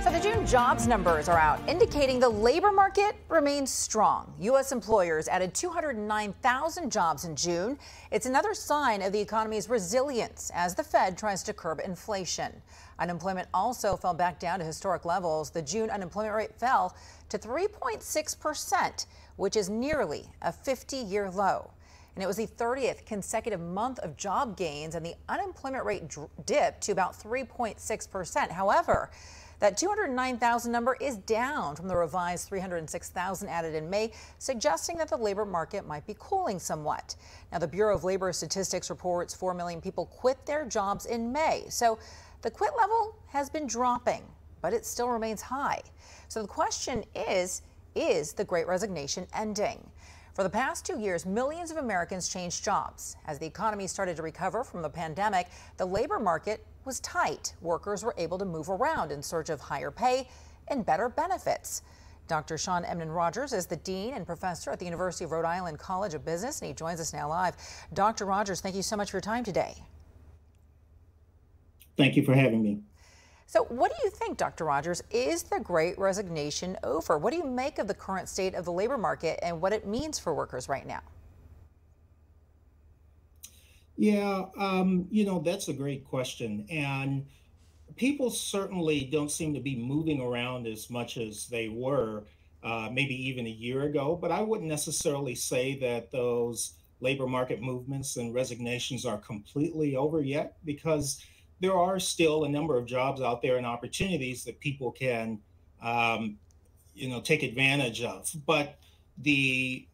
So the June jobs numbers are out, indicating the labor market remains strong. U.S. employers added 209,000 jobs in June. It's another sign of the economy's resilience as the Fed tries to curb inflation. Unemployment also fell back down to historic levels. The June unemployment rate fell to 3.6%, which is nearly a 50-year low. And it was the 30th consecutive month of job gains, and the unemployment rate dipped to about 3.6%. However, that 209,000 number is down from the revised 306,000 added in May, suggesting that the labor market might be cooling somewhat. Now, the Bureau of Labor Statistics reports 4 million people quit their jobs in May. So the quit level has been dropping, but it still remains high. So the question is the Great Resignation ending? For the past 2 years, millions of Americans changed jobs. As the economy started to recover from the pandemic, the labor market was tight. Workers were able to move around in search of higher pay and better benefits. Dr. Edmond Rogers is the dean and professor at the University of Rhode Island College of Business, and he joins us now live. Dr. Rogers, thank you so much for your time today. Thank you for having me. So what do you think, Dr. Rogers? Is the Great Resignation over? What do you make of the current state of the labor market and what it means for workers right now? Yeah, that's a great question. And people certainly don't seem to be moving around as much as they were maybe even a year ago. But I wouldn't necessarily say that those labor market movements and resignations are completely over yet, because there are still a number of jobs out there and opportunities that people can, take advantage of. But the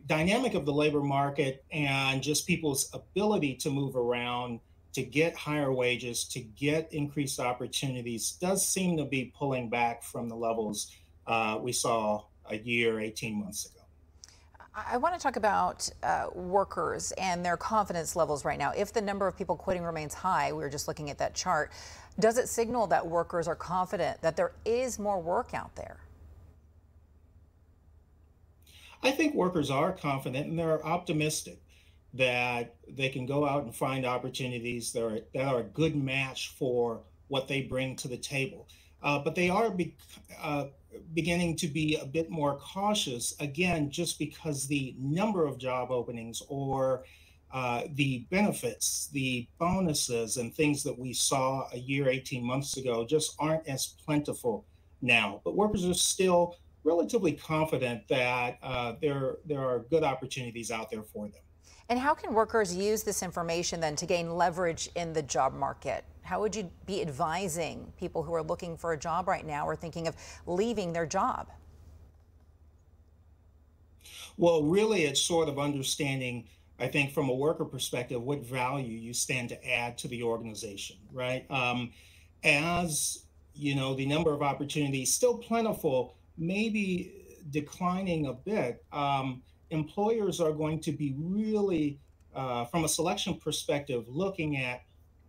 dynamic of the labor market and just people's ability to move around, to get higher wages, to get increased opportunities does seem to be pulling back from the levels we saw a year, 18 months ago. I want to talk about workers and their confidence levels right now. If the number of people quitting remains high, we were just looking at that chart, does it signal that workers are confident that there is more work out there? I think workers are confident and they're optimistic that they can go out and find opportunities that are a good match for what they bring to the table. But they are beginning to be a bit more cautious, again, just because the number of job openings or the benefits, the bonuses and things that we saw a year, 18 months ago just aren't as plentiful now. But workers are still relatively confident that there are good opportunities out there for them. And how can workers use this information then to gain leverage in the job market? How would you be advising people who are looking for a job right now or thinking of leaving their job? Well, really, it's sort of understanding, I think, from a worker perspective, what value you stand to add to the organization, right? As the number of opportunities still plentiful, maybe declining a bit, employers are going to be really, from a selection perspective, looking at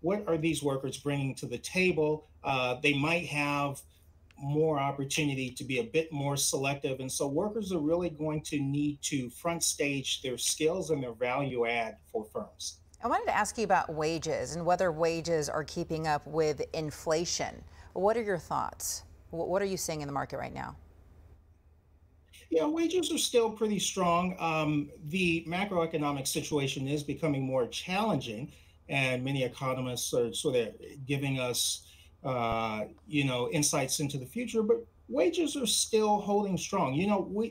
what are these workers bringing to the table. They might have more opportunity to be a bit more selective. And so workers are really going to need to front stage their skills and their value add for firms. I wanted to ask you about wages and whether wages are keeping up with inflation. What are your thoughts? What are you seeing in the market right now? Yeah, wages are still pretty strong. The macroeconomic situation is becoming more challenging, and many economists are sort of giving us, insights into the future. But wages are still holding strong.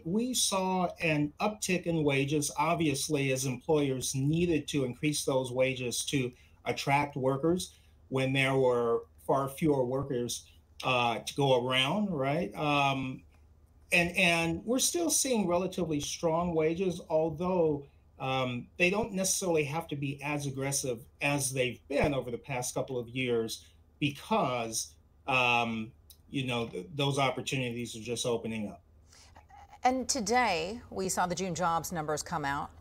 We saw an uptick in wages, obviously, as employers needed to increase those wages to attract workers when there were far fewer workers to go around, right? And we're still seeing relatively strong wages, although they don't necessarily have to be as aggressive as they've been over the past couple of years because, those opportunities are just opening up. And today we saw the June jobs numbers come out.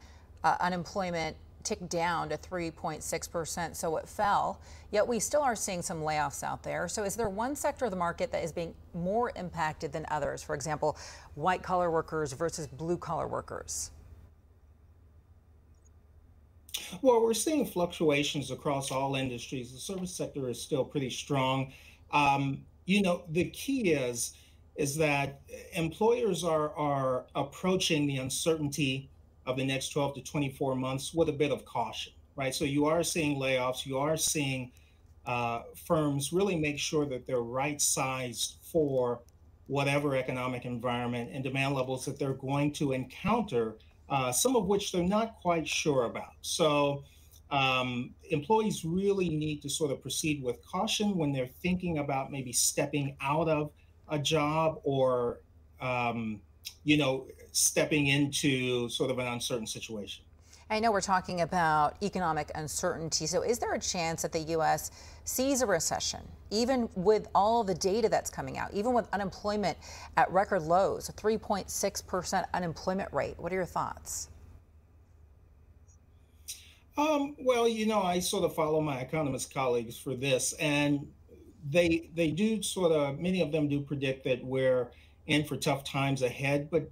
Unemployment ticked down to 3.6%, so it fell. Yet we still are seeing some layoffs out there. So is there one sector of the market that is being more impacted than others? For example, white-collar workers versus blue-collar workers? Well, we're seeing fluctuations across all industries. The service sector is still pretty strong. The key is that employers are approaching the uncertainty of the next 12 to 24 months with a bit of caution, right? So you are seeing layoffs, you are seeing firms really make sure that they're right sized for whatever economic environment and demand levels that they're going to encounter, some of which they're not quite sure about. So employees really need to sort of proceed with caution when they're thinking about maybe stepping out of a job or, um, stepping into sort of an uncertain situation. I know we're talking about economic uncertainty. So is there a chance that the U.S. sees a recession, even with all the data that's coming out, even with unemployment at record lows, a 3.6% unemployment rate? What are your thoughts? Well, I sort of follow my economist colleagues for this, and they do sort of many of them do predict that we're in for tough times ahead, but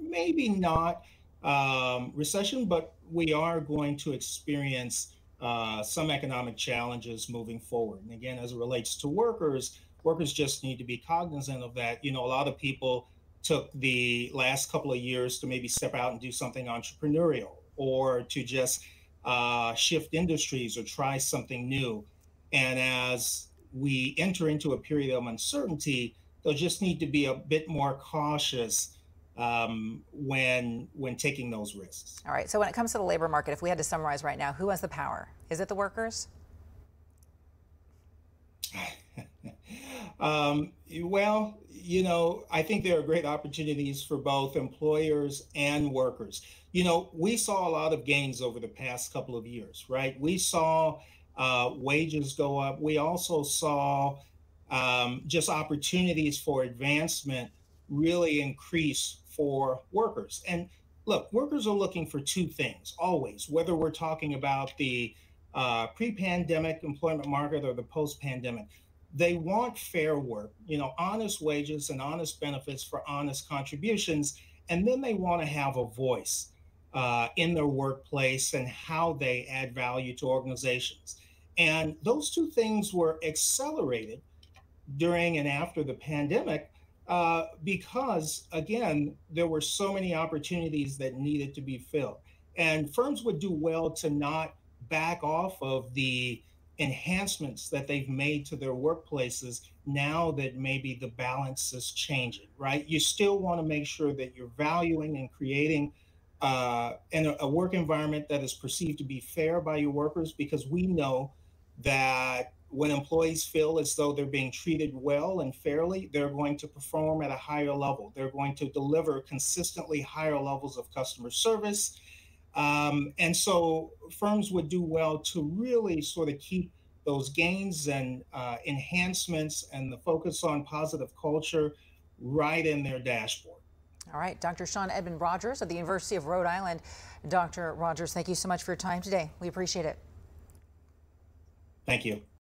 maybe not recession, but we are going to experience some economic challenges moving forward. And again, as it relates to workers, workers just need to be cognizant of that. A lot of people took the last couple of years to maybe step out and do something entrepreneurial or to just shift industries or try something new. And as we enter into a period of uncertainty, they'll just need to be a bit more cautious when taking those risks. All right. So when it comes to the labor market, if we had to summarize right now, who has the power? Is it the workers? Well, I think there are great opportunities for both employers and workers. We saw a lot of gains over the past couple of years, right? We saw wages go up. We also saw just opportunities for advancement really increase for workers. And look, workers are looking for two things always, whether we're talking about the pre pandemic employment market or the post pandemic. They want fair work, honest wages and honest benefits for honest contributions. And then they want to have a voice in their workplace and how they add value to organizations. And those two things were accelerated during and after the pandemic because, again, there were so many opportunities that needed to be filled. And firms would do well to not back off of the enhancements that they've made to their workplaces now that maybe the balance is changing, right? You still want to make sure that you're valuing and creating a work environment that is perceived to be fair by your workers, because we know that when employees feel as though they're being treated well and fairly, they're going to perform at a higher level. They're going to deliver consistently higher levels of customer service. And so firms would do well to really sort of keep those gains and enhancements and the focus on positive culture right in their dashboard. All right. Dr. Edmond Rogers of the University of Rhode Island. Dr. Rogers, thank you so much for your time today. We appreciate it. Thank you.